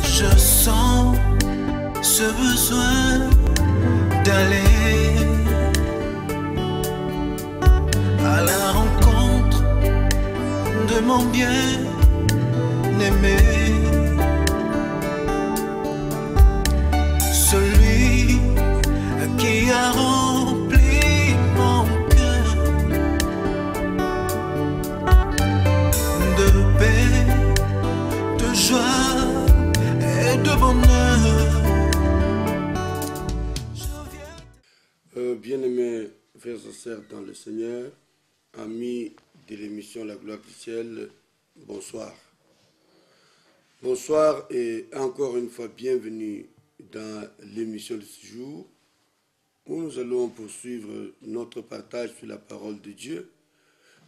Je sens ce besoin d'aller à la rencontre de mon bien-aimé, celui qui a rempli mon cœur de paix, de joie et de bonheur. Bien-aimés frères et sœurs dans le Seigneur, amis de l'émission La Gloire du Ciel, bonsoir. Bonsoir et encore une fois bienvenue dans l'émission de ce jour où nous allons poursuivre notre partage sur la parole de Dieu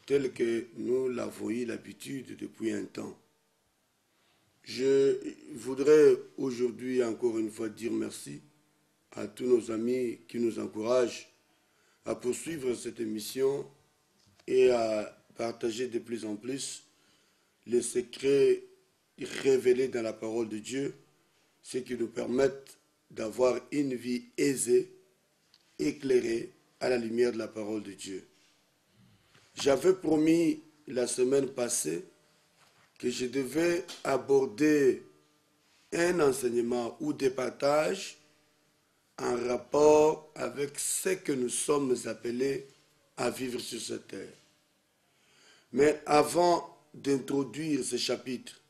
tel que nous l'avons eu l'habitude depuis un temps. Je voudrais aujourd'hui encore une fois dire merci à tous nos amis qui nous encouragent à poursuivre cette émission et à partager de plus en plus les secrets révélés dans la parole de Dieu, ce qui nous permettent d'avoir une vie aisée, éclairée à la lumière de la parole de Dieu. J'avais promis la semaine passée que je devais aborder un enseignement ou des partages en rapport avec ce que nous sommes appelés à vivre sur cette terre. Mais avant d'introduire ce chapitre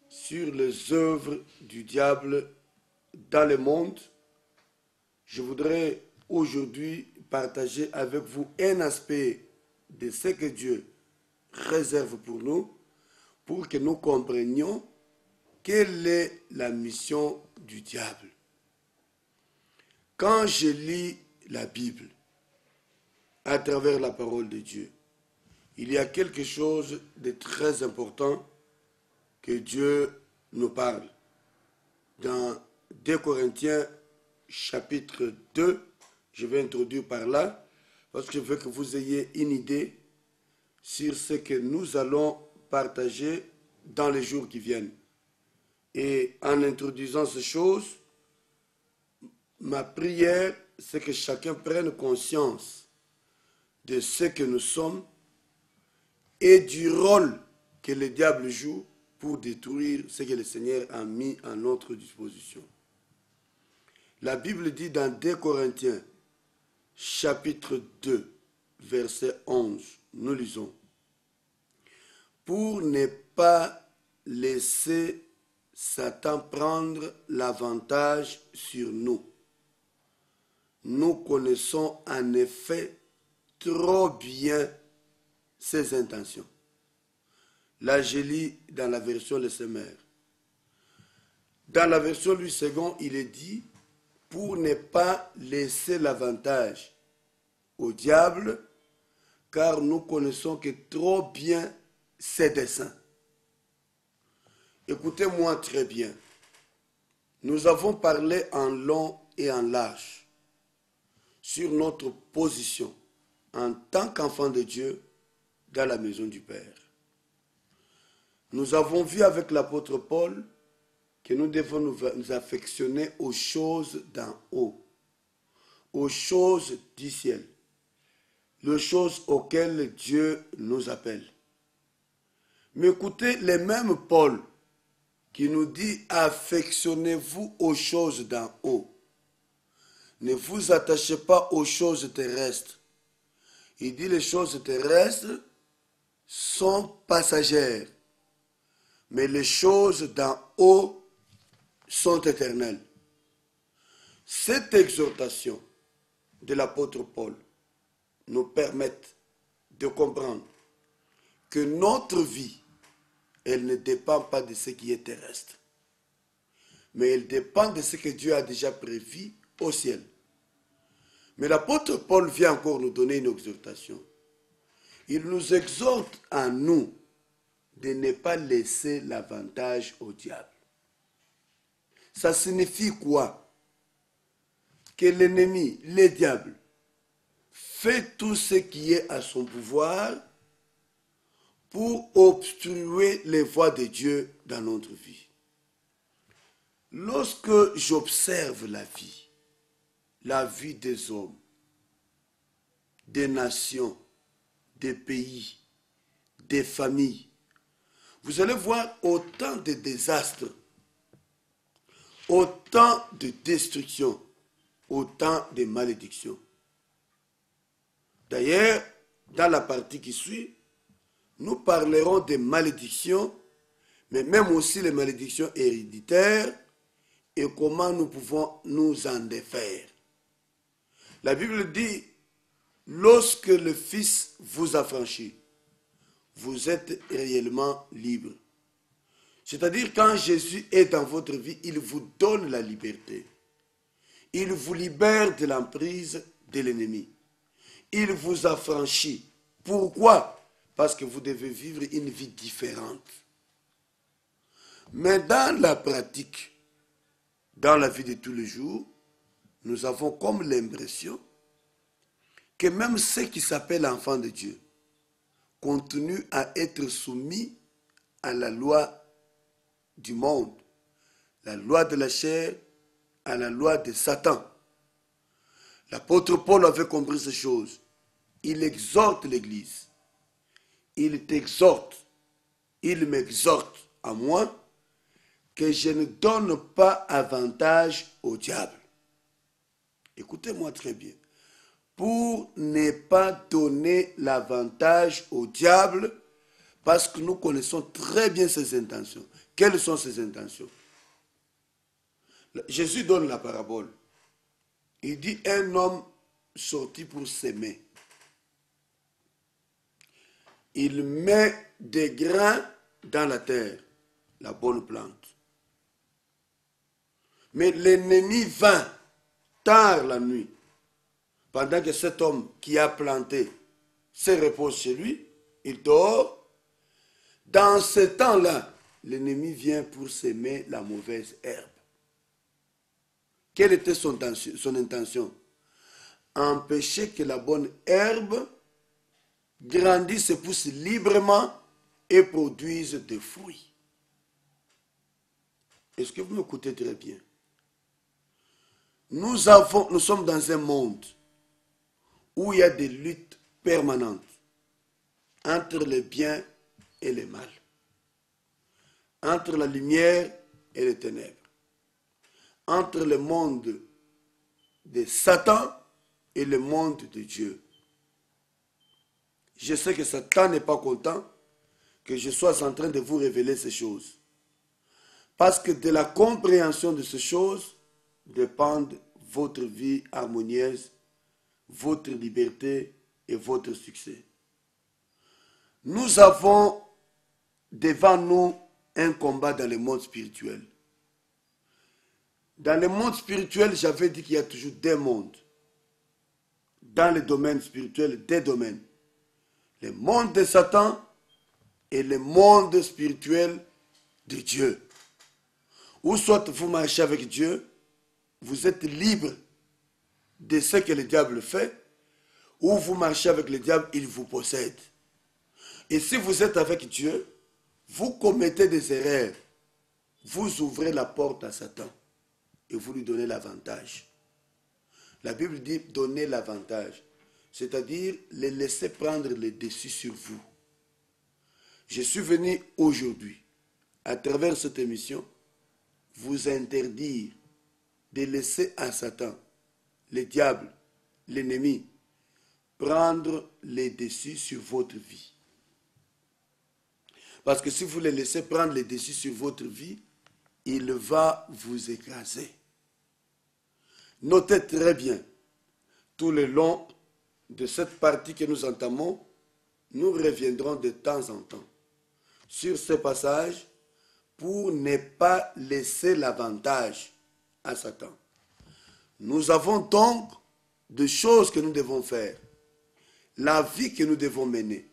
sur les œuvres du diable dans le monde, je voudrais aujourd'hui partager avec vous un aspect de ce que Dieu réserve pour nous, pour que nous comprenions quelle est la mission du diable. Quand je lis la Bible à travers la parole de Dieu, il y a quelque chose de très important que Dieu nous parle. Dans 2 Corinthiens chapitre 2, je vais introduire par là, parce que je veux que vous ayez une idée sur ce que nous allons partager dans les jours qui viennent. Et en introduisant ces choses, ma prière, c'est que chacun prenne conscience de ce que nous sommes et du rôle que le diable joue pour détruire ce que le Seigneur a mis à notre disposition. La Bible dit dans 2 Corinthiens, chapitre 2, verset 11, nous lisons: « Pour ne pas laisser Satan prendre l'avantage sur nous, nous connaissons en effet trop bien ses intentions. » Là, je lis dans la version Le Semeur. Dans la version Louis II, il est dit « Pour ne pas laisser l'avantage au diable, car nous connaissons que trop bien ses desseins. » Écoutez-moi très bien. Nous avons parlé en long et en large sur notre position en tant qu'enfant de Dieu dans la maison du Père. Nous avons vu avec l'apôtre Paul que nous devons nous affectionner aux choses d'en haut, aux choses du ciel, les choses auxquelles Dieu nous appelle. Mais écoutez, le même Paul qui nous dit « Affectionnez-vous aux choses d'en haut ». Ne vous attachez pas aux choses terrestres. Il dit les choses terrestres sont passagères, mais les choses d'en haut sont éternelles. Cette exhortation de l'apôtre Paul nous permet de comprendre que notre vie, elle ne dépend pas de ce qui est terrestre, mais elle dépend de ce que Dieu a déjà prévu au ciel. Mais l'apôtre Paul vient encore nous donner une exhortation. Il nous exhorte à nous de ne pas laisser l'avantage au diable. Ça signifie quoi? Que l'ennemi, le diable, fait tout ce qui est à son pouvoir pour obstruer les voies de Dieu dans notre vie. Lorsque j'observe la vie des hommes, des nations, des pays, des familles, vous allez voir autant de désastres, autant de destruction, autant de malédictions. D'ailleurs, dans la partie qui suit, nous parlerons des malédictions, mais même aussi les malédictions héréditaires et comment nous pouvons nous en défaire. La Bible dit, lorsque le Fils vous affranchit, vous êtes réellement libre. C'est-à-dire quand Jésus est dans votre vie, il vous donne la liberté. Il vous libère de l'emprise de l'ennemi. Il vous affranchit. Pourquoi? Parce que vous devez vivre une vie différente. Mais dans la pratique, dans la vie de tous les jours, nous avons comme l'impression que même ceux qui s'appellent enfants de Dieu continuent à être soumis à la loi du monde, la loi de la chair, à la loi de Satan. L'apôtre Paul avait compris ces choses. Il exhorte l'Église. Il t'exhorte, il m'exhorte à moi que je ne donne pas avantage au diable. Écoutez-moi très bien. Pour ne pas donner l'avantage au diable, parce que nous connaissons très bien ses intentions. Quelles sont ses intentions? Jésus donne la parabole. Il dit un homme sorti pour s'aimer. Il met des grains dans la terre, la bonne plante. Mais l'ennemi vint tard la nuit, pendant que cet homme qui a planté se repose chez lui, il dort. Dans ce temps-là, l'ennemi vient pour s'aimer la mauvaise herbe. Quelle était son intention? Empêcher que la bonne herbe grandisse, se pousse librement et produise des fruits. Est-ce que vous m'écoutez très bien? Nous sommes dans un monde où il y a des luttes permanentes entre le bien et le mal, entre la lumière et les ténèbres, entre le monde de Satan et le monde de Dieu. Je sais que Satan n'est pas content que je sois en train de vous révéler ces choses. Parce que de la compréhension de ces choses dépendent votre vie harmonieuse, votre liberté et votre succès. Nous avons devant nous un combat dans le monde spirituel. Dans le monde spirituel, j'avais dit qu'il y a toujours deux mondes. Dans le domaine spirituel, deux domaines. Le monde de Satan et le monde spirituel de Dieu. Ou soit vous marchez avec Dieu, vous êtes libre de ce que le diable fait, ou vous marchez avec le diable, il vous possède. Et si vous êtes avec Dieu, vous commettez des erreurs, vous ouvrez la porte à Satan et vous lui donnez l'avantage. La Bible dit donner l'avantage, c'est-à-dire le laisser prendre le dessus sur vous. Je suis venu aujourd'hui, à travers cette émission, vous interdire de laisser à Satan, le diable, l'ennemi, prendre les dessus sur votre vie. Parce que si vous le laissez prendre les dessus sur votre vie, il va vous écraser. Notez très bien, tout le long de cette partie que nous entamons, nous reviendrons de temps en temps sur ce passage pour ne pas laisser l'avantage à Satan. Nous avons donc des choses que nous devons faire, la vie que nous devons mener.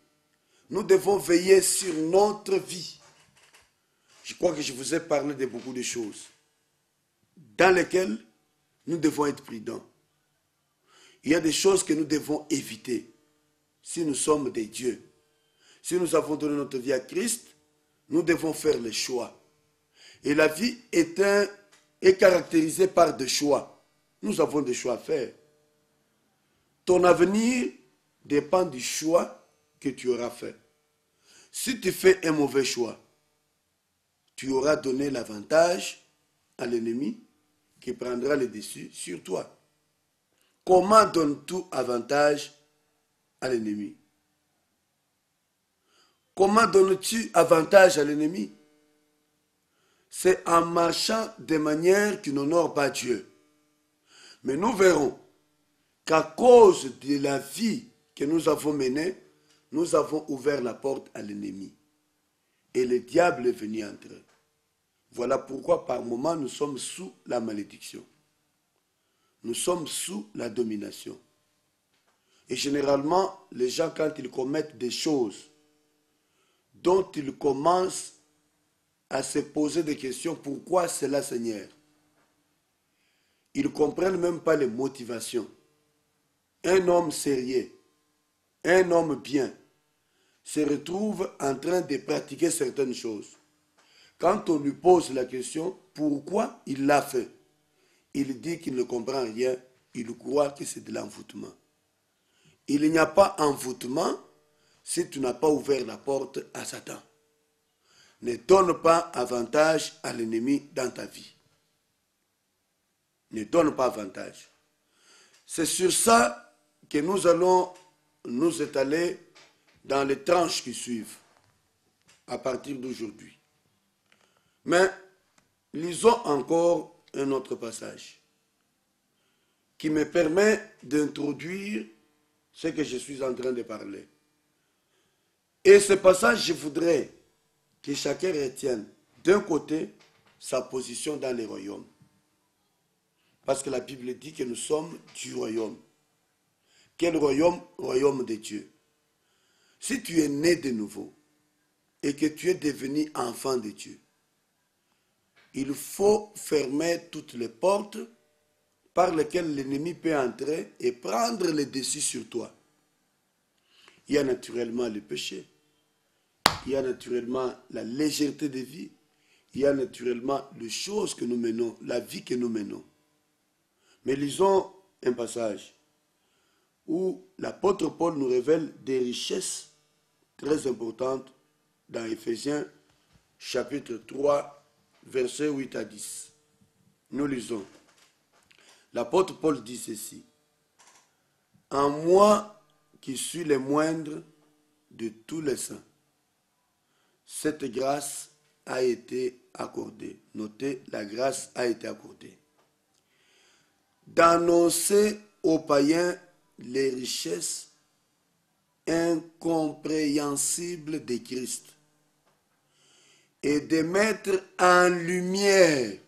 Nous devons veiller sur notre vie. Je crois que je vous ai parlé de beaucoup de choses dans lesquelles nous devons être prudents. Il y a des choses que nous devons éviter si nous sommes des dieux. Si nous avons donné notre vie à Christ, nous devons faire les choix. Et la vie est caractérisée par des choix. Nous avons des choix à faire. Ton avenir dépend du choix que tu auras fait. Si tu fais un mauvais choix, tu auras donné l'avantage à l'ennemi qui prendra le dessus sur toi. Comment donnes-tu avantage à l'ennemi? Comment donnes-tu avantage à l'ennemi? C'est en marchant de manière qui n'honore pas Dieu. Mais nous verrons qu'à cause de la vie que nous avons menée, nous avons ouvert la porte à l'ennemi. Et le diable est venu entrer. Voilà pourquoi par moments nous sommes sous la malédiction. Nous sommes sous la domination. Et généralement, les gens, quand ils commettent des choses dont ils commencent à se poser des questions, pourquoi cela, Seigneur? Ils ne comprennent même pas les motivations. Un homme sérieux, un homme bien, se retrouve en train de pratiquer certaines choses. Quand on lui pose la question, pourquoi il l'a fait? Il dit qu'il ne comprend rien, il croit que c'est de l'envoûtement. Il n'y a pas envoûtement si tu n'as pas ouvert la porte à Satan. Ne donne pas avantage à l'ennemi dans ta vie. Ne donne pas avantage. C'est sur ça que nous allons nous étaler dans les tranches qui suivent, à partir d'aujourd'hui. Mais lisons encore un autre passage qui me permet d'introduire ce que je suis en train de parler. Et ce passage, je voudrais que chacun retienne d'un côté sa position dans les royaumes. Parce que la Bible dit que nous sommes du royaume. Quel royaume? Royaume de Dieu. Si tu es né de nouveau et que tu es devenu enfant de Dieu, il faut fermer toutes les portes par lesquelles l'ennemi peut entrer et prendre le dessus sur toi. Il y a naturellement le péché, il y a naturellement la légèreté de vie, il y a naturellement les choses que nous menons, la vie que nous menons. Mais lisons un passage où l'apôtre Paul nous révèle des richesses très importantes dans Éphésiens chapitre 3, versets 8 à 10. Nous lisons. L'apôtre Paul dit ceci. En moi qui suis le moindre de tous les saints, cette grâce a été accordée. Notez, la grâce a été accordée. D'annoncer aux païens les richesses incompréhensibles de Christ et de mettre en lumière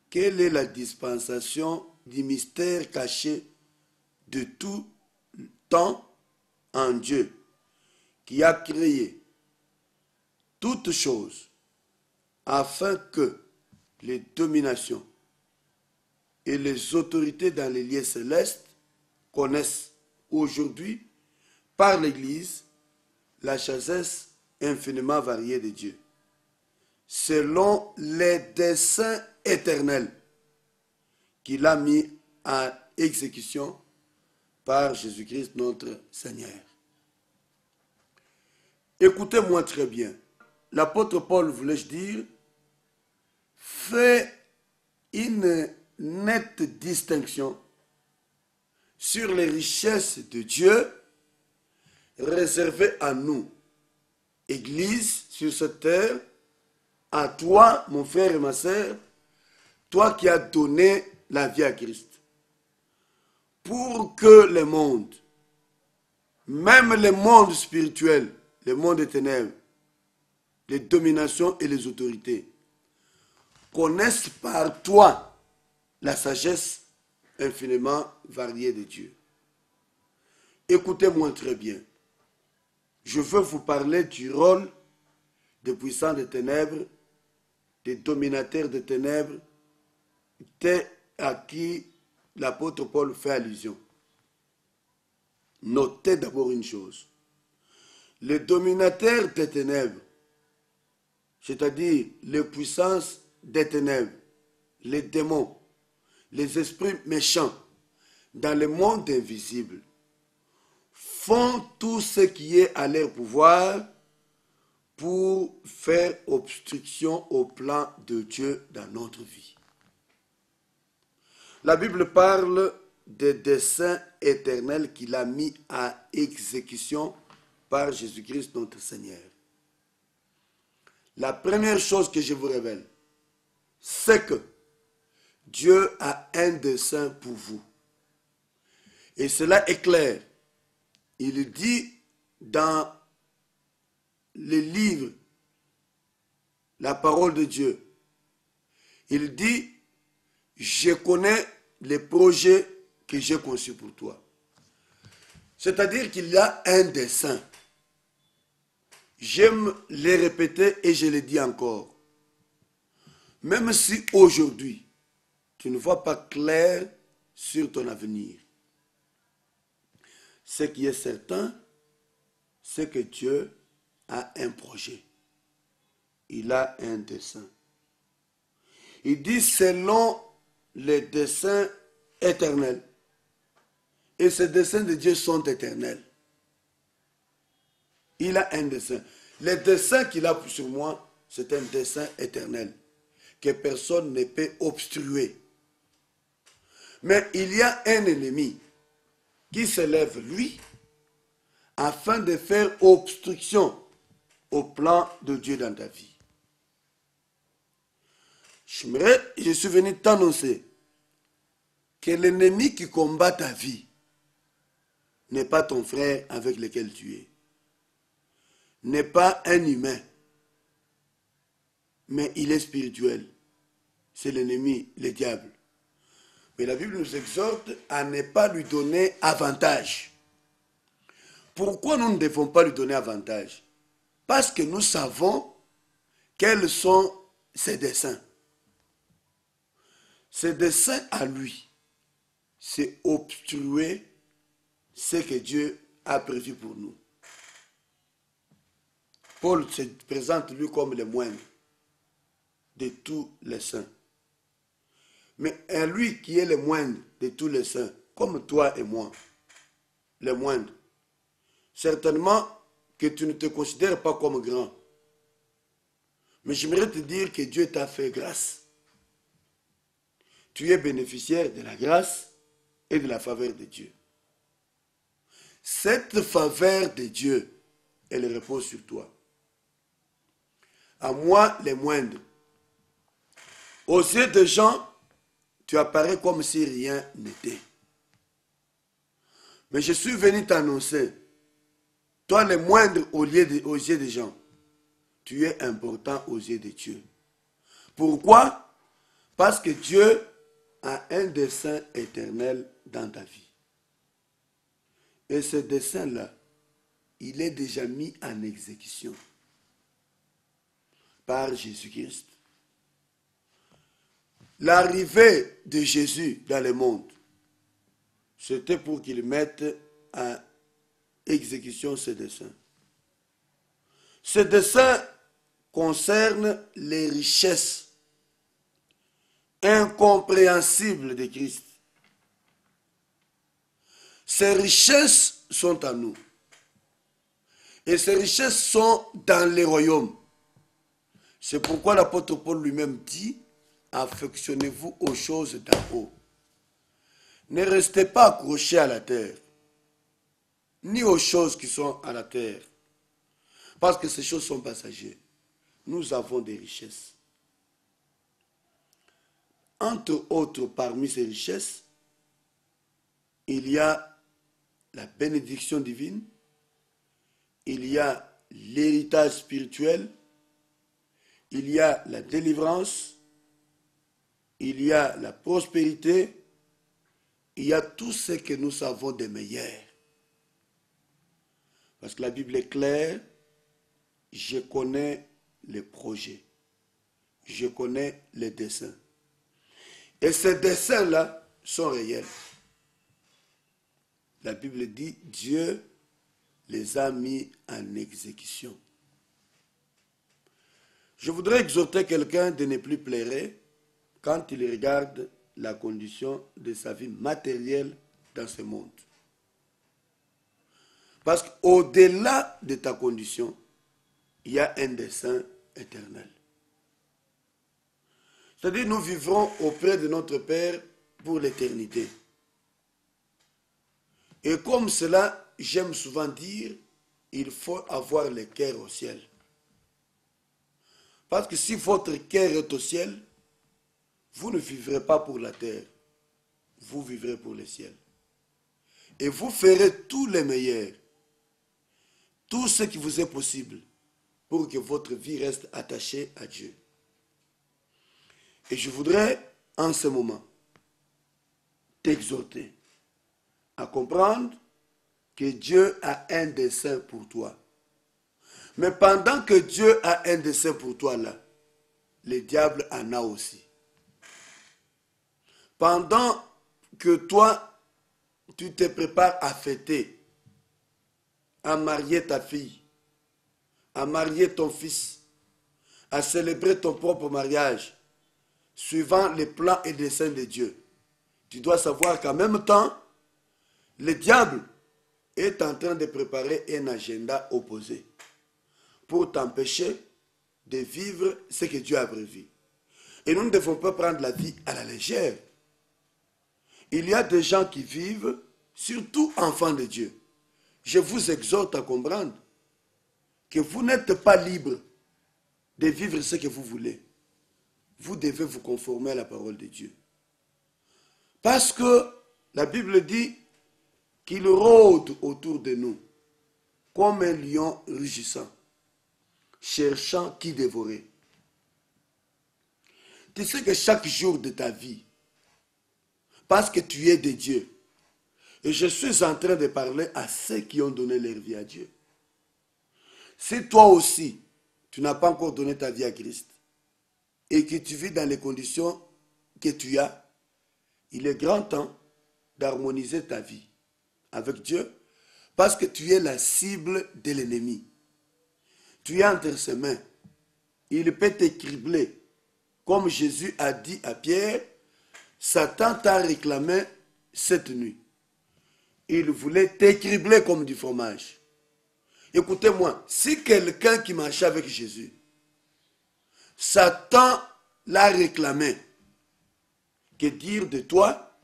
quelle est la dispensation du mystère caché de tout temps en Dieu, qui a créé toutes choses afin que les dominations et les autorités dans les lieux célestes connaissent aujourd'hui, par l'Église, la sagesse infiniment variée de Dieu, selon les desseins éternels qu'il a mis en exécution par Jésus-Christ notre Seigneur. Écoutez-moi très bien. L'apôtre Paul, voulais-je dire, fait une nette distinction sur les richesses de Dieu réservées à nous, Église sur cette terre, à toi, mon frère et ma sœur, toi qui as donné la vie à Christ, pour que le monde, même le monde spirituel, le monde des ténèbres, les dominations et les autorités, connaissent par toi la sagesse infiniment variée de Dieu. Écoutez-moi très bien. Je veux vous parler du rôle des puissants des ténèbres, des dominateurs des ténèbres, à qui l'apôtre Paul fait allusion. Notez d'abord une chose. les dominateurs des ténèbres, c'est-à-dire les puissances des ténèbres, les démons, les esprits méchants dans le monde invisible, font tout ce qui est à leur pouvoir pour faire obstruction au plan de Dieu dans notre vie. La Bible parle des desseins éternels qu'il a mis à exécution par Jésus-Christ notre Seigneur. La première chose que je vous révèle, c'est que Dieu a un dessein pour vous. Et cela est clair. Il dit dans le livre, la parole de Dieu, il dit, je connais les projets que j'ai conçus pour toi. C'est-à-dire qu'il y a un dessein. J'aime les répéter et je le dis encore. Même si aujourd'hui, tu ne vois pas clair sur ton avenir, ce qui est certain, c'est que Dieu a un projet. Il a un dessein. Il dit selon les desseins éternels. Et ces desseins de Dieu sont éternels. Il a un dessein. Les desseins qu'il a sur moi, c'est un dessein éternel que personne ne peut obstruer. Mais il y a un ennemi qui se lève, lui, afin de faire obstruction au plan de Dieu dans ta vie. Je suis venu t'annoncer que l'ennemi qui combat ta vie n'est pas ton frère avec lequel tu es, n'est pas un humain, mais il est spirituel. C'est l'ennemi, le diable. Mais la Bible nous exhorte à ne pas lui donner avantage. Pourquoi nous ne devons pas lui donner avantage? Parce que nous savons quels sont ses desseins. Ses desseins à lui, c'est obstruer ce que Dieu a prévu pour nous. Paul se présente lui comme le moindre de tous les saints. Mais à lui qui est le moindre de tous les saints, comme toi et moi, le moindre, certainement que tu ne te considères pas comme grand. Mais j'aimerais te dire que Dieu t'a fait grâce. Tu es bénéficiaire de la grâce et de la faveur de Dieu. Cette faveur de Dieu, elle repose sur toi. À moi, les moindres. Aux yeux des gens, tu apparais comme si rien n'était. Mais je suis venu t'annoncer, toi le moindre aux yeux des gens, tu es important aux yeux de Dieu. Pourquoi? Parce que Dieu a un dessein éternel dans ta vie. Et ce dessein-là, il est déjà mis en exécution par Jésus-Christ. L'arrivée de Jésus dans le monde, c'était pour qu'il mette en exécution ce dessein. Ce dessein concerne les richesses incompréhensibles de Christ. Ces richesses sont à nous. Et ces richesses sont dans les royaumes. C'est pourquoi l'apôtre Paul lui-même dit, affectionnez-vous aux choses d'en haut. Ne restez pas accrochés à la terre, ni aux choses qui sont à la terre, parce que ces choses sont passagères. Nous avons des richesses. Entre autres, parmi ces richesses, il y a la bénédiction divine, il y a l'héritage spirituel, il y a la délivrance, il y a la prospérité, il y a tout ce que nous savons de meilleur. Parce que la Bible est claire, je connais les projets, je connais les desseins. Et ces desseins-là sont réels. La Bible dit, Dieu les a mis en exécution. Je voudrais exhorter quelqu'un de ne plus pleurer quand il regarde la condition de sa vie matérielle dans ce monde. Parce qu'au-delà de ta condition, il y a un dessein éternel. C'est-à-dire, nous vivrons auprès de notre Père pour l'éternité. Et comme cela, j'aime souvent dire, il faut avoir le cœur au ciel. Parce que si votre cœur est au ciel, vous ne vivrez pas pour la terre, vous vivrez pour le ciel. Et vous ferez tout le meilleur, tout ce qui vous est possible pour que votre vie reste attachée à Dieu. Et je voudrais, en ce moment, t'exhorter à comprendre que Dieu a un dessein pour toi. Mais pendant que Dieu a un dessein pour toi là, le diable en a aussi. Pendant que toi, tu te prépares à fêter, à marier ta fille, à marier ton fils, à célébrer ton propre mariage, suivant les plans et desseins de Dieu, tu dois savoir qu'en même temps, le diable est en train de préparer un agenda opposé pour t'empêcher de vivre ce que Dieu a prévu. Et nous ne devons pas prendre la vie à la légère. Il y a des gens qui vivent, surtout enfants de Dieu. Je vous exhorte à comprendre que vous n'êtes pas libre de vivre ce que vous voulez. Vous devez vous conformer à la parole de Dieu. Parce que la Bible dit qu'il rôde autour de nous comme un lion rugissant, cherchant qui dévorer. Tu sais que chaque jour de ta vie, parce que tu es de Dieu, et je suis en train de parler à ceux qui ont donné leur vie à Dieu. Si toi aussi, tu n'as pas encore donné ta vie à Christ, et que tu vis dans les conditions que tu as, il est grand temps d'harmoniser ta vie avec Dieu, parce que tu es la cible de l'ennemi. Tu es entre ses mains. Il peut te cribler. Comme Jésus a dit à Pierre, Satan t'a réclamé cette nuit. Il voulait t'écribler comme du fromage. Écoutez-moi, si quelqu'un qui marchait avec Jésus, Satan l'a réclamé, que dire de toi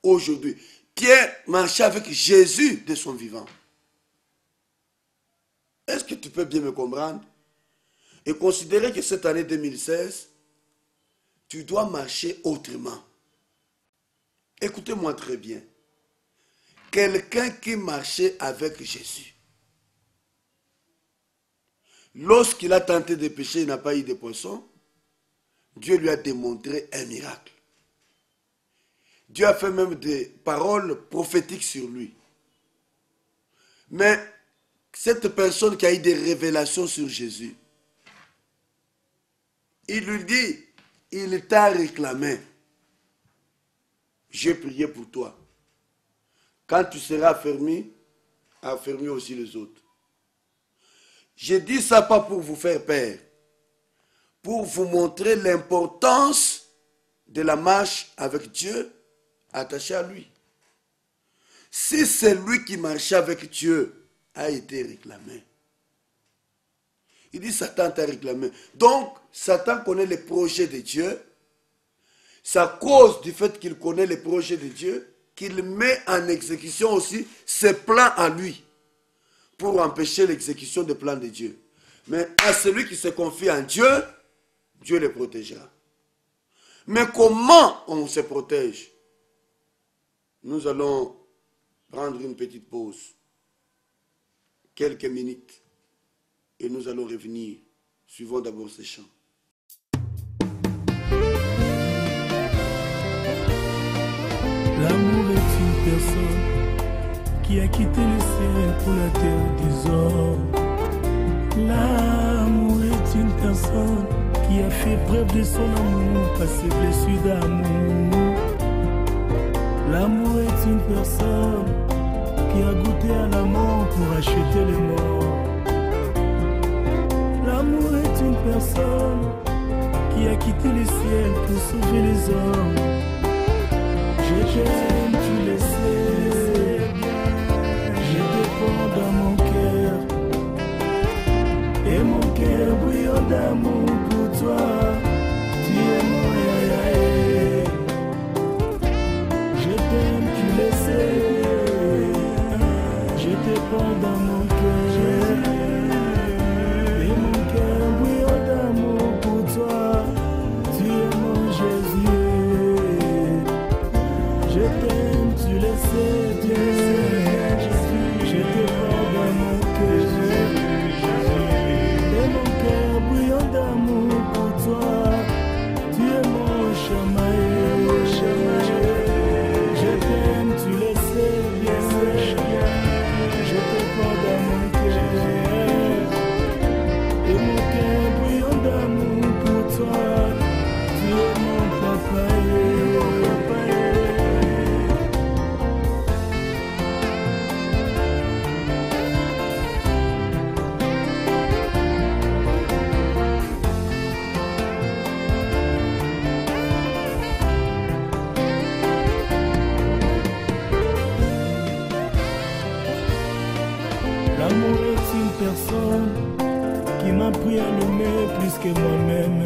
aujourd'hui? Pierre marchait avec Jésus de son vivant. Est-ce que tu peux bien me comprendre? Et considérer que cette année 2016, tu dois marcher autrement. Écoutez-moi très bien. Quelqu'un qui marchait avec Jésus, lorsqu'il a tenté de pécher, il n'a pas eu de poisson, Dieu lui a démontré un miracle. Dieu a fait même des paroles prophétiques sur lui. Mais cette personne qui a eu des révélations sur Jésus, il lui dit, il t'a réclamé. J'ai prié pour toi. Quand tu seras affermi, affermis aussi les autres. Je dis ça pas pour vous faire peur, pour vous montrer l'importance de la marche avec Dieu, attaché à lui. Si celui qui marchait avec Dieu a été réclamé, il dit Satan t'a réclamé. Donc, Satan connaît les projets de Dieu. C'est à cause du fait qu'il connaît les projets de Dieu qu'il met en exécution aussi ses plans à lui pour empêcher l'exécution des plans de Dieu. Mais à celui qui se confie en Dieu, Dieu le protégera. Mais comment on se protège? Nous allons prendre une petite pause, quelques minutes, et nous allons revenir. Suivons d'abord ces chants. L'amour est une personne qui a quitté le ciel pour la terre des hommes. L'amour est une personne qui a fait preuve de son amour par ses blessures d'amour. L'amour est une personne qui a goûté à la mort pour acheter les morts. L'amour est une personne qui a quitté le ciel pour sauver les hommes. Je t'aime, tu le sais, je dépends dans mon cœur, et mon cœur brûle d'amour pour toi. Tu es mon yayaé. Je t'aime, tu le sais, je dépends dans mon cœur, et mon cœur brûle d'amour pour toi. Tu es mon Jésus. Je t'aime, tu le sais bien. Je dépends dans mon cœur, et mon cœur brûle d'amour pour toi. Tu es mon chamaï. Je t'aime, tu le sais bien. Je dépends dans mon cœur, et mon cœur brûle d'amour pour toi. Tu es mon papa. L'amour est une personne qui m'a appris à l'aimer plus que moi-même.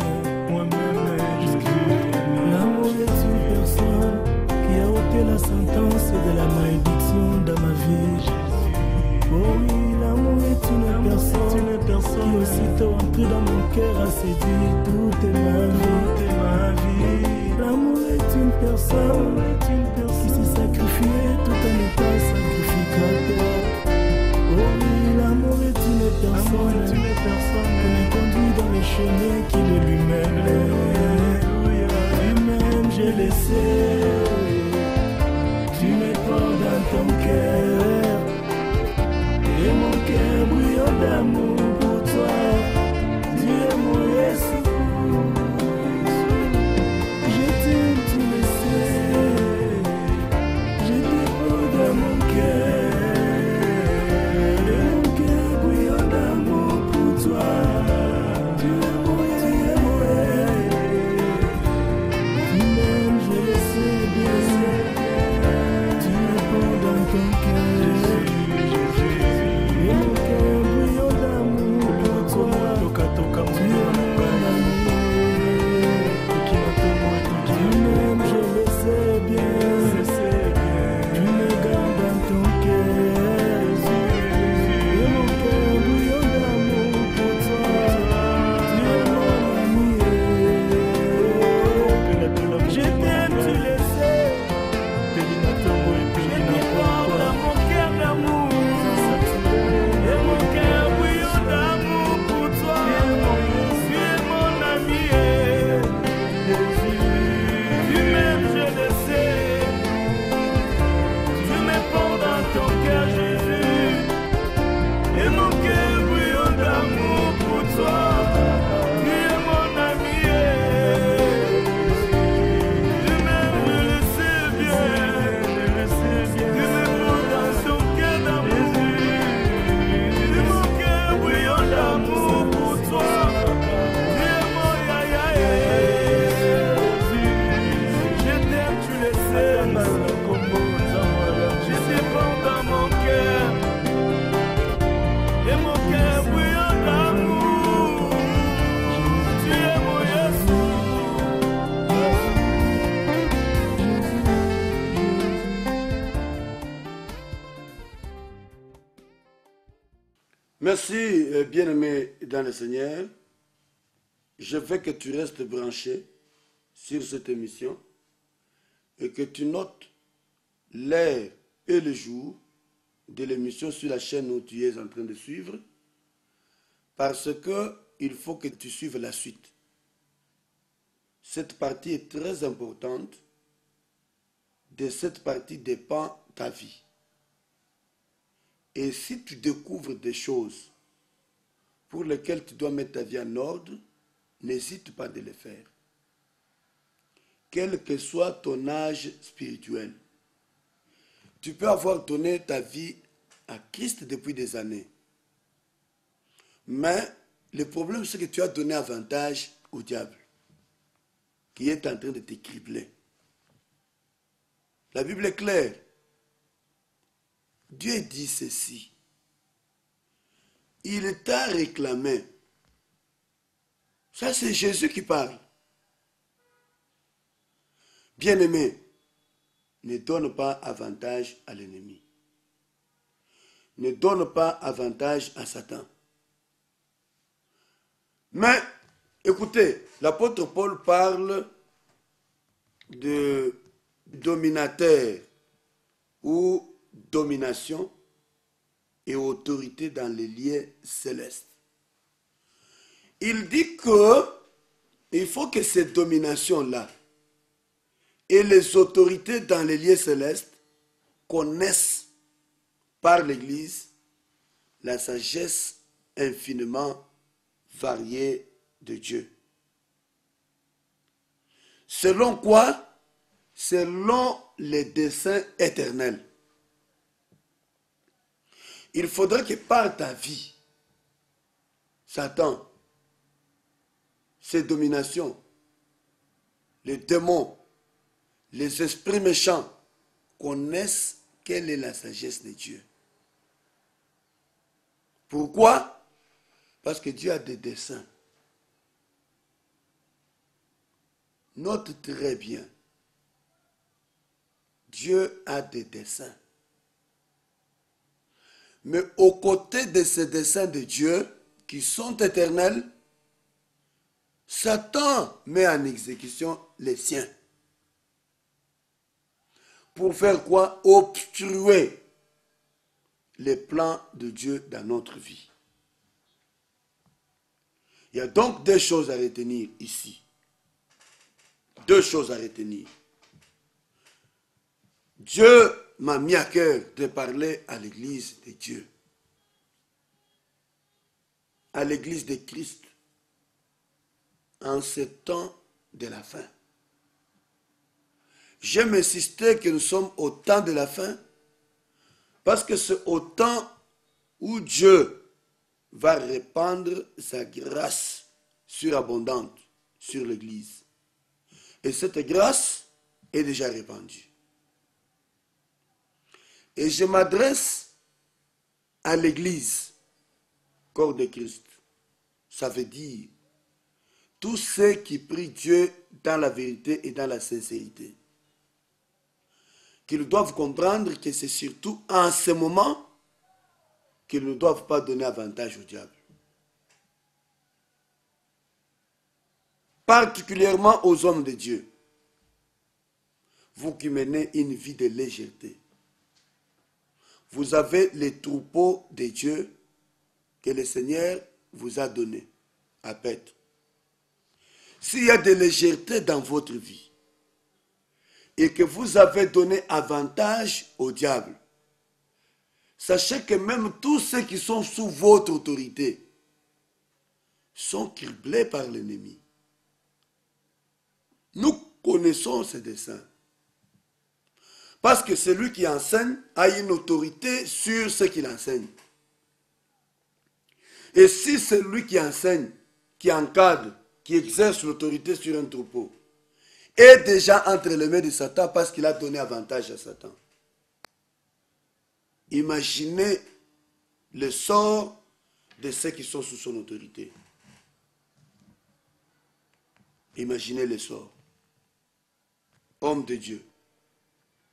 L'amour est une personne qui a ôté la sentence de la malédiction dans ma vie. Oh oui, l'amour est une personne qui aussitôt entrée dans mon cœur a séduit toute ma vie. L'amour est une personne qui s'est sacrifiée tout en étant sacrificateur. Oh oui, l'amour est une personne qui me conduit dans le chemin qu'il est lui-même. Lui-même, je le sais. Tu me portes dans ton cœur, et mon cœur brûle d'amour pour toi. Tu es mon Jésus. Je t'aime, tu le sais. Je te porte dans mon cœur. Merci, bien-aimé dans le Seigneur. Je veux que tu restes branché sur cette émission et que tu notes l'heure et le jour de l'émission sur la chaîne où tu es en train de suivre, parce qu'il faut que tu suives la suite. Cette partie est très importante. De cette partie dépend ta vie. Et si tu découvres des choses pour lesquelles tu dois mettre ta vie en ordre, n'hésite pas de les faire. Quel que soit ton âge spirituel, Tu peux avoir donné ta vie à Christ depuis des années. Mais le problème, c'est que tu as donné avantage au diable, qui est en train de te cribler. La Bible est claire. Dieu dit ceci. Il t'a réclamé. Ça, c'est Jésus qui parle. Bien-aimé, ne donne pas avantage à l'ennemi. Ne donne pas avantage à Satan. Mais, écoutez, l'apôtre Paul parle de dominateur ou domination et autorité dans les lieux célestes. Il dit que il faut que ces dominations-là et les autorités dans les lieux célestes connaissent par l'Église la sagesse infiniment variée de Dieu. Selon quoi? Selon les desseins éternels. Il faudrait que par ta vie, Satan, ses dominations, les démons, les esprits méchants connaissent quelle est la sagesse de Dieu. Pourquoi? Parce que Dieu a des desseins. Note très bien. Dieu a des desseins. Mais aux côtés de ces desseins de Dieu, qui sont éternels, Satan met en exécution les siens. Pour faire quoi? Obstruer les plans de Dieu dans notre vie. Il y a donc deux choses à retenir ici. Deux choses à retenir. Dieu m'a mis à cœur de parler à l'église de Dieu, à l'église de Christ, en ce temps de la fin. J'aime insister que nous sommes au temps de la fin, parce que c'est au temps où Dieu va répandre sa grâce surabondante sur l'église. Et cette grâce est déjà répandue. Et je m'adresse à l'église, corps de Christ. Ça veut dire tous ceux qui prient Dieu dans la vérité et dans la sincérité. Qu'ils doivent comprendre que c'est surtout en ce moment qu'ils ne doivent pas donner avantage au diable. Particulièrement aux hommes de Dieu. Vous qui menez une vie de légèreté. Vous avez les troupeaux de Dieu que le Seigneur vous a donnés à paître. S'il y a de légèreté dans votre vie et que vous avez donné avantage au diable, sachez que même tous ceux qui sont sous votre autorité sont criblés par l'ennemi. Nous connaissons ces desseins. Parce que celui qui enseigne a une autorité sur ce qu'il enseigne. Et si celui qui enseigne, qui encadre, qui exerce l'autorité sur un troupeau, est déjà entre les mains de Satan parce qu'il a donné avantage à Satan, imaginez le sort de ceux qui sont sous son autorité. Imaginez le sort. Homme de Dieu,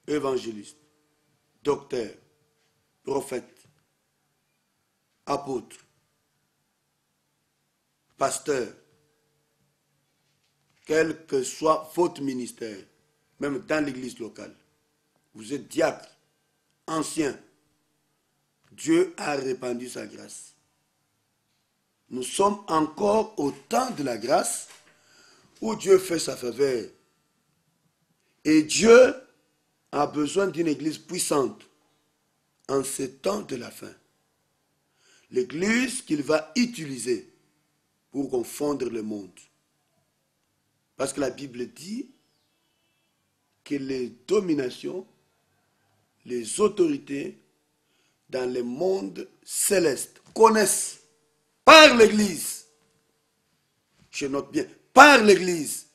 évangéliste, docteur, prophète, apôtre, pasteur, quel que soit votre ministère, même dans l'église locale, vous êtes diacre, ancien, Dieu a répandu sa grâce. Nous sommes encore au temps de la grâce où Dieu fait sa faveur. Et Dieu a besoin d'une église puissante en ce temps de la fin. L'église qu'il va utiliser pour confondre le monde. Parce que la Bible dit que les dominations, les autorités dans le monde céleste connaissent par l'Église, je note bien, par l'Église,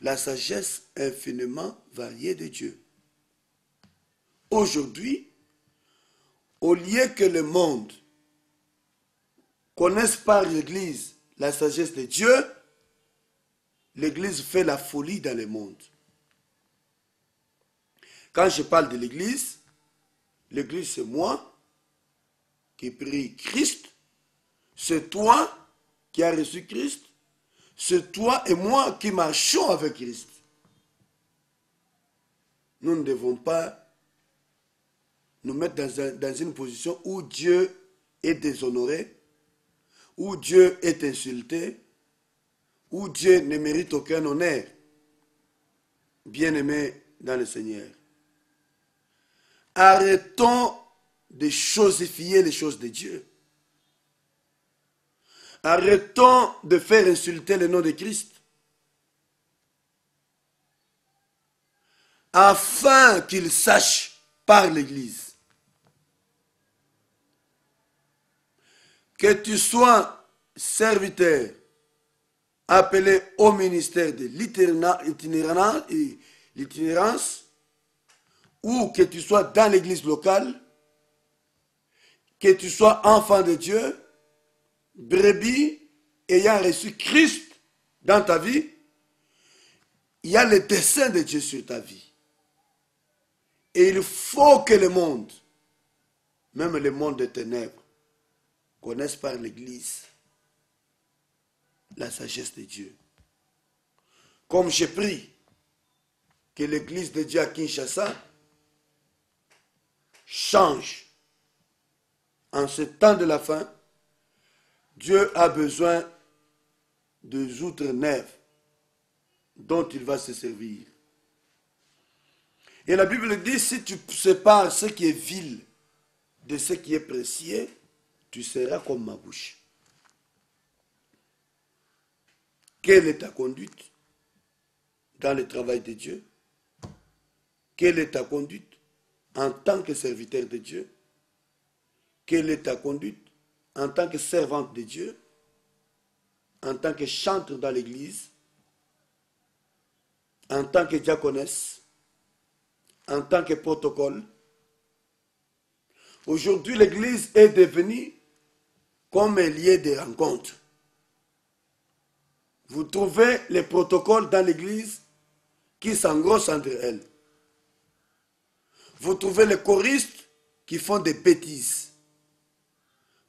la sagesse infiniment variée de Dieu. Aujourd'hui, au lieu que le monde connaisse par l'Église la sagesse de Dieu, l'Église fait la folie dans le monde. Quand je parle de l'Église c'est moi qui prie Christ, c'est toi qui as reçu Christ, c'est toi et moi qui marchons avec Christ. Nous ne devons pas nous mettre dans une position où Dieu est déshonoré, où Dieu est insulté, où Dieu ne mérite aucun honneur. Bien-aimés dans le Seigneur, arrêtons de chosifier les choses de Dieu. Arrêtons de faire insulter le nom de Christ. Afin qu'il sache par l'Église que tu sois serviteur appelé au ministère de l'itinérance, ou que tu sois dans l'église locale, que tu sois enfant de Dieu, brebis ayant reçu Christ dans ta vie, il y a le dessein de Dieu sur ta vie. Et il faut que le monde, même le monde des ténèbres, connaisse par l'Église la sagesse de Dieu. Comme je prie que l'Église de Dieu à Kinshasa change en ce temps de la fin, Dieu a besoin de outres neufs dont il va se servir. Et la Bible dit, si tu sépares ce qui est vil de ce qui est précieux, tu seras comme ma bouche. Quelle est ta conduite dans le travail de Dieu? Quelle est ta conduite en tant que serviteur de Dieu? Quelle est ta conduite en tant que servante de Dieu? En tant que chanteur dans l'église? En tant que diaconesse? En tant que protocole? Aujourd'hui, l'église est devenue comme un lieu de rencontre. Vous trouvez les protocoles dans l'église qui s'engrossent entre elles. Vous trouvez les choristes qui font des bêtises.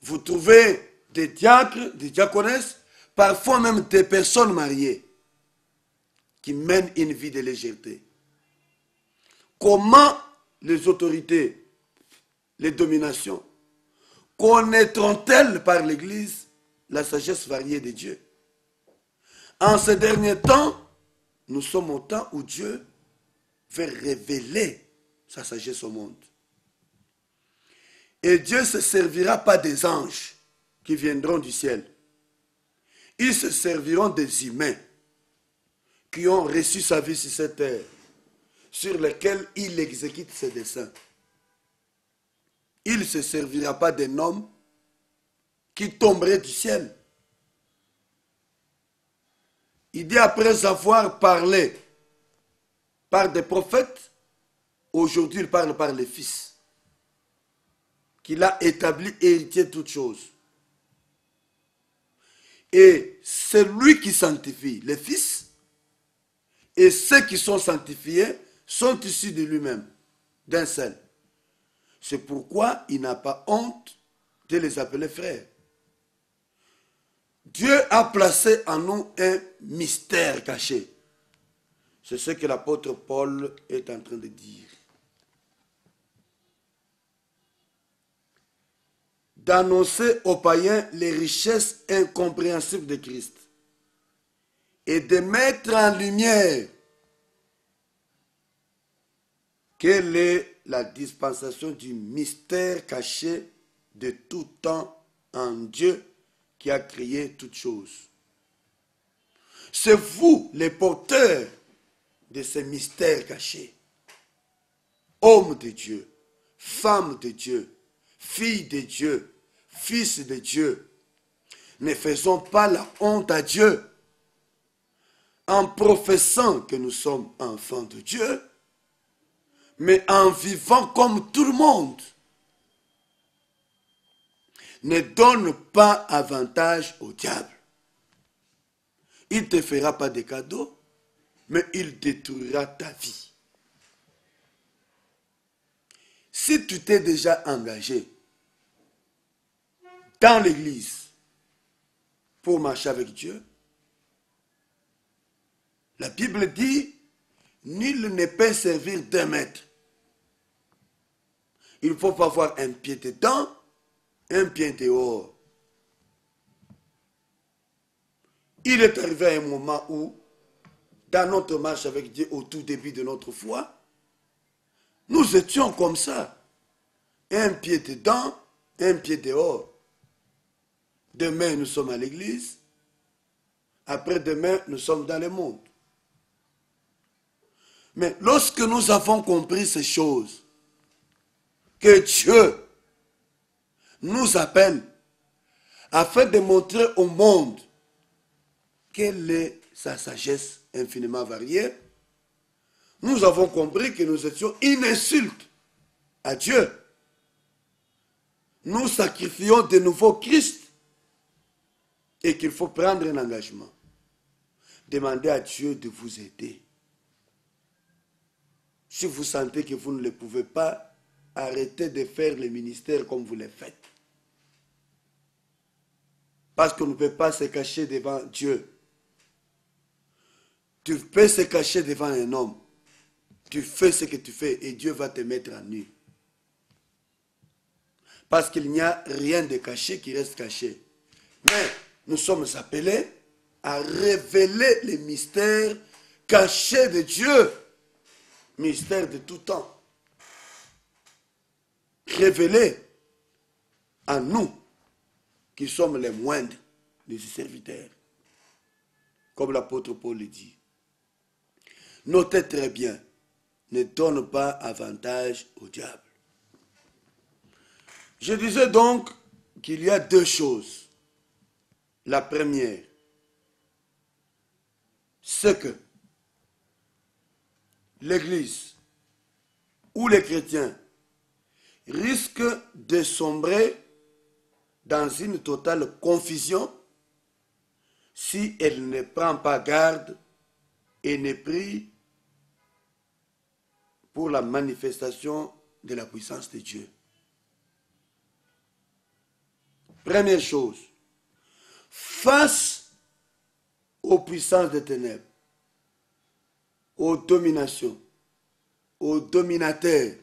Vous trouvez des diacres, des diaconesses, parfois même des personnes mariées qui mènent une vie de légèreté. Comment les autorités, les dominations, connaîtront-elles par l'Église la sagesse variée de Dieu? En ces derniers temps, nous sommes au temps où Dieu veut révéler sa sagesse au monde. Et Dieu ne se servira pas des anges qui viendront du ciel. Ils se serviront des humains qui ont reçu sa vie sur cette terre, sur lesquels il exécute ses desseins. Il ne se servira pas d'un homme qui tomberait du ciel. Il dit, après avoir parlé par des prophètes, aujourd'hui il parle par les fils, qu'il a établi héritier de toutes choses. Et c'est lui qui sanctifie les fils, et ceux qui sont sanctifiés sont issus de lui-même, d'un seul. C'est pourquoi il n'a pas honte de les appeler frères. Dieu a placé en nous un mystère caché. C'est ce que l'apôtre Paul est en train de dire. D'annoncer aux païens les richesses incompréhensibles de Christ et de mettre en lumière quelle est la dispensation du mystère caché de tout temps en Dieu qui a créé toutes choses. C'est vous les porteurs de ces mystères cachés, hommes de Dieu, femme de Dieu, fille de Dieu, fils de Dieu, ne faisons pas la honte à Dieu en professant que nous sommes enfants de Dieu, mais en vivant comme tout le monde. Ne donne pas avantage au diable. Il ne te fera pas de cadeaux, mais il détruira ta vie. Si tu t'es déjà engagé dans l'église pour marcher avec Dieu, la Bible dit, nul ne peut servir deux maîtres. Il faut pas avoir un pied dedans, un pied dehors. Il est arrivé à un moment où, dans notre marche avec Dieu, au tout début de notre foi, nous étions comme ça. Un pied dedans, un pied dehors. Demain, nous sommes à l'église. Après-demain, nous sommes dans le monde. Mais lorsque nous avons compris ces choses, que Dieu nous appelle afin de montrer au monde quelle est sa sagesse infiniment variée, nous avons compris que nous étions une insulte à Dieu. Nous sacrifions de nouveau Christ et qu'il faut prendre un engagement. Demandez à Dieu de vous aider. Si vous sentez que vous ne le pouvez pas, arrêtez de faire le ministère comme vous le faites. Parce qu'on ne peut pas se cacher devant Dieu. Tu peux se cacher devant un homme. Tu fais ce que tu fais et Dieu va te mettre à nu. Parce qu'il n'y a rien de caché qui reste caché. Mais nous sommes appelés à révéler les mystères cachés de Dieu. Mystère de tout temps. Révélé à nous qui sommes les moindres des serviteurs. Comme l'apôtre Paul le dit. Notez très bien, ne donne pas avantage au diable. Je disais donc qu'il y a deux choses. La première, c'est que l'Église ou les chrétiens risquent de sombrer dans une totale confusion si elle ne prend pas garde et ne prie pour la manifestation de la puissance de Dieu. Première chose, face aux puissances des ténèbres, aux dominations, aux dominateurs,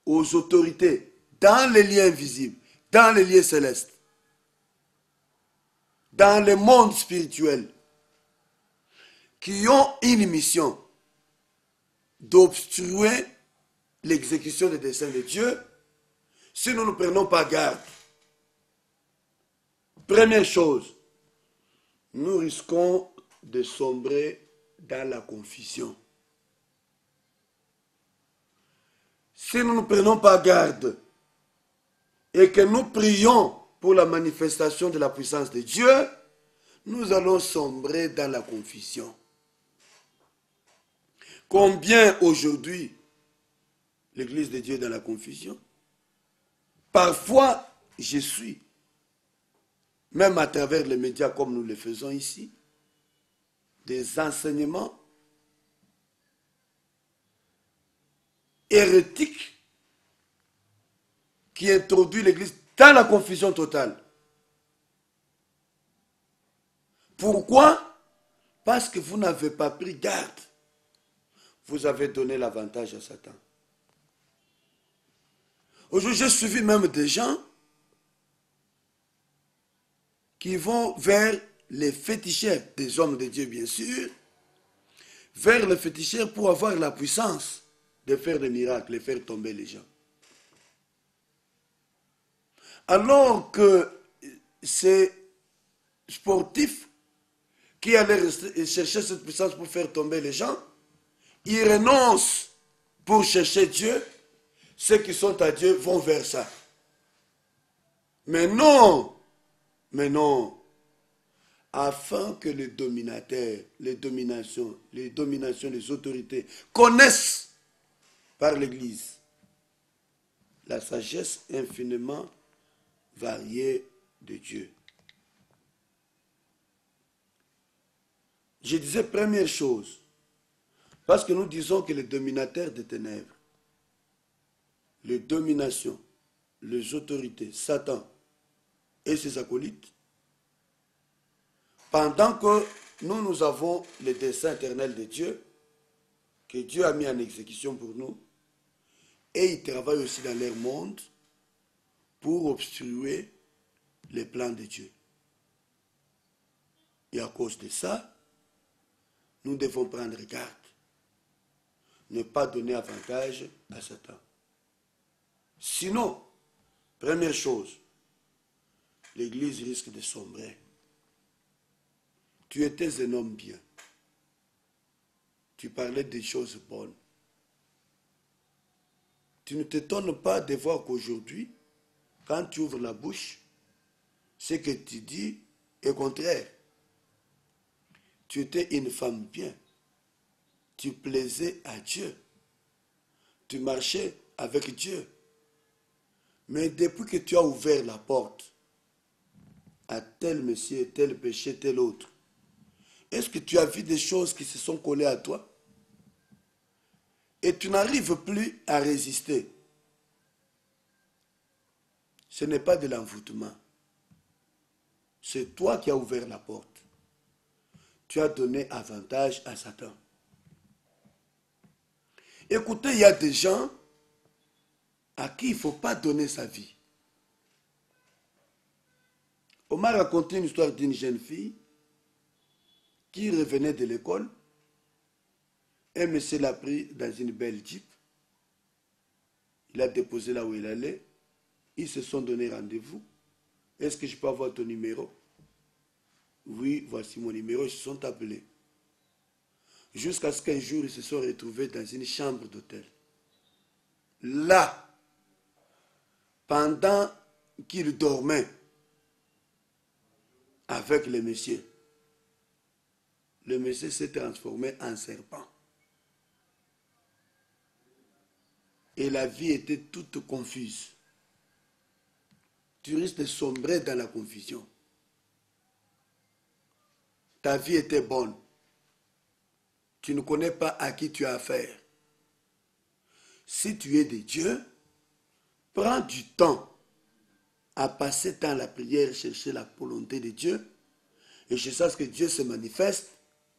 aux autorités, dans les liens invisibles, dans les liens célestes, dans le monde spirituel, qui ont une mission d'obstruer l'exécution des desseins de Dieu, si nous ne prenons pas garde. Première chose, nous risquons de sombrer dans la confusion. Si nous ne prenons pas garde et que nous prions pour la manifestation de la puissance de Dieu, nous allons sombrer dans la confusion. Combien aujourd'hui l'Église de Dieu est dans la confusion? Parfois, je suis, même à travers les médias comme nous le faisons ici, des enseignements hérétiques qui introduisent l'Église dans la confusion totale. Pourquoi? Parce que vous n'avez pas pris garde. Vous avez donné l'avantage à Satan. Aujourd'hui, j'ai suivi même des gens qui vont vers les féticheurs, des hommes de Dieu bien sûr, vers les féticheurs pour avoir la puissance de faire des miracles, de faire tomber les gens. Alors que ces sportifs qui allaient chercher cette puissance pour faire tomber les gens, ils renoncent pour chercher Dieu, ceux qui sont à Dieu vont vers ça. Mais non, afin que les dominateurs, les dominations, les autorités connaissent par l'Église la sagesse infiniment variée de Dieu. Je disais première chose, parce que nous disons que les dominateurs des ténèbres, les dominations, les autorités, Satan et ses acolytes, pendant que nous avons le dessein éternel de Dieu, que Dieu a mis en exécution pour nous, et ils travaillent aussi dans leur monde pour obstruer les plans de Dieu. Et à cause de ça, nous devons prendre garde, ne pas donner avantage à Satan. Sinon, première chose, l'Église risque de sombrer. Tu étais un homme bien. Tu parlais des choses bonnes. Tu ne t'étonnes pas de voir qu'aujourd'hui, quand tu ouvres la bouche, ce que tu dis est contraire. Tu étais une femme bien. Tu plaisais à Dieu. Tu marchais avec Dieu. Mais depuis que tu as ouvert la porte à tel monsieur, tel péché, tel autre, est-ce que tu as vu des choses qui se sont collées à toi? Et tu n'arrives plus à résister. Ce n'est pas de l'envoûtement. C'est toi qui as ouvert la porte. Tu as donné avantage à Satan. Écoutez, il y a des gens à qui il ne faut pas donner sa vie. On m'a raconté une histoire d'une jeune fille qui revenait de l'école. Un monsieur l'a pris dans une belle Jeep. Il a déposé là où il allait. Ils se sont donné rendez-vous. Est-ce que je peux avoir ton numéro? Oui, voici mon numéro. Ils se sont appelés. Jusqu'à ce qu'un jour, ils se sont retrouvés dans une chambre d'hôtel. Là, pendant qu'ils dormaient avec le monsieur s'est transformé en serpent. Et la vie était toute confuse. Tu risques de sombrer dans la confusion. Ta vie était bonne. Tu ne connais pas à qui tu as affaire. Si tu es de Dieu, prends du temps à passer dans la prière, chercher la volonté de Dieu et chercher à ce que Dieu se manifeste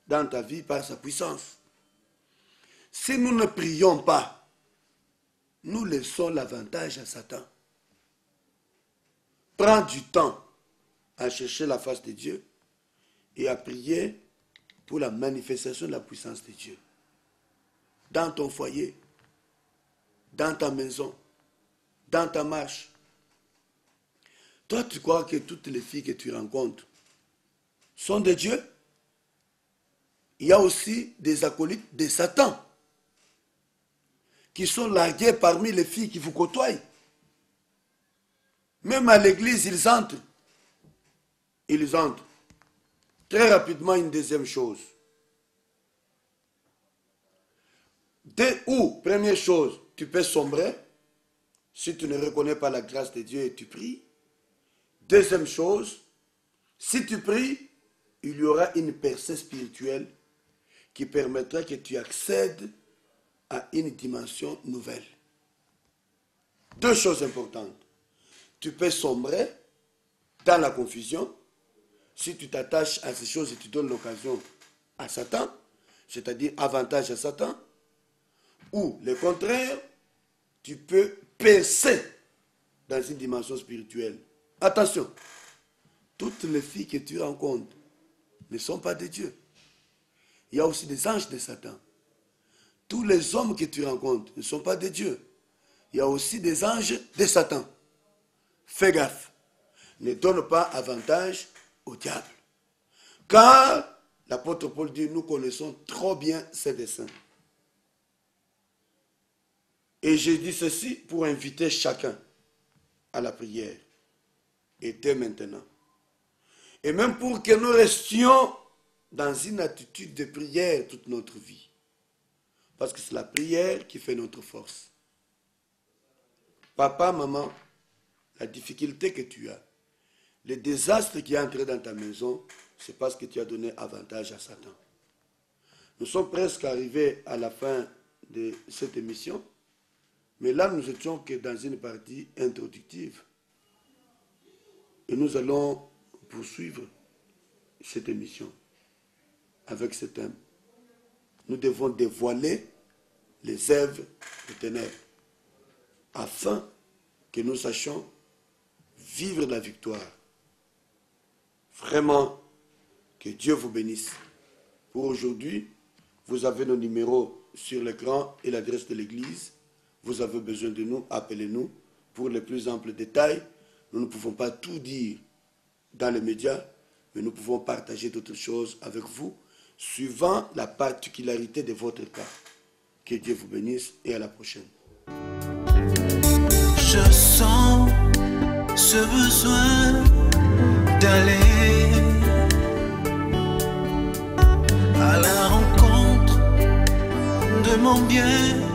dans ta vie par sa puissance. Si nous ne prions pas, nous laissons l'avantage à Satan. Prends du temps à chercher la face de Dieu et à prier pour la manifestation de la puissance de Dieu. Dans ton foyer, dans ta maison, dans ta marche. Toi, tu crois que toutes les filles que tu rencontres sont de Dieu? Il y a aussi des acolytes de Satan qui sont largués parmi les filles qui vous côtoient. Même à l'église, ils entrent. Ils entrent. Très rapidement, une deuxième chose. Première chose, tu peux sombrer si tu ne reconnais pas la grâce de Dieu et tu pries. Deuxième chose, si tu pries, il y aura une percée spirituelle qui permettra que tu accèdes à une dimension nouvelle. Deux choses importantes. Tu peux sombrer dans la confusion si tu t'attaches à ces choses et tu donnes l'occasion à Satan, c'est-à-dire avantage à Satan, ou le contraire, tu peux percer dans une dimension spirituelle. Attention, toutes les filles que tu rencontres ne sont pas de Dieu. Il y a aussi des anges de Satan. Tous les hommes que tu rencontres ne sont pas de Dieu. Il y a aussi des anges de Satan. Fais gaffe. Ne donne pas avantage au diable. Car l'apôtre Paul dit, nous connaissons trop bien ses desseins. Et j'ai dit ceci pour inviter chacun à la prière. Et dès maintenant. Et même pour que nous restions dans une attitude de prière toute notre vie. Parce que c'est la prière qui fait notre force. Papa, maman, la difficulté que tu as, le désastre qui est entré dans ta maison, c'est parce que tu as donné avantage à Satan. Nous sommes presque arrivés à la fin de cette émission, mais là nous étions que dans une partie introductive. Et nous allons poursuivre cette émission avec ce thème. Nous devons dévoiler les œuvres des ténèbres afin que nous sachions vivre la victoire. Vraiment, que Dieu vous bénisse. Pour aujourd'hui, vous avez nos numéros sur l'écran et l'adresse de l'église. Vous avez besoin de nous, appelez-nous pour les plus amples détails. Nous ne pouvons pas tout dire dans les médias, mais nous pouvons partager d'autres choses avec vous, suivant la particularité de votre cas. Que Dieu vous bénisse et à la prochaine. Je sens ce besoin d'aller à la rencontre de mon bien.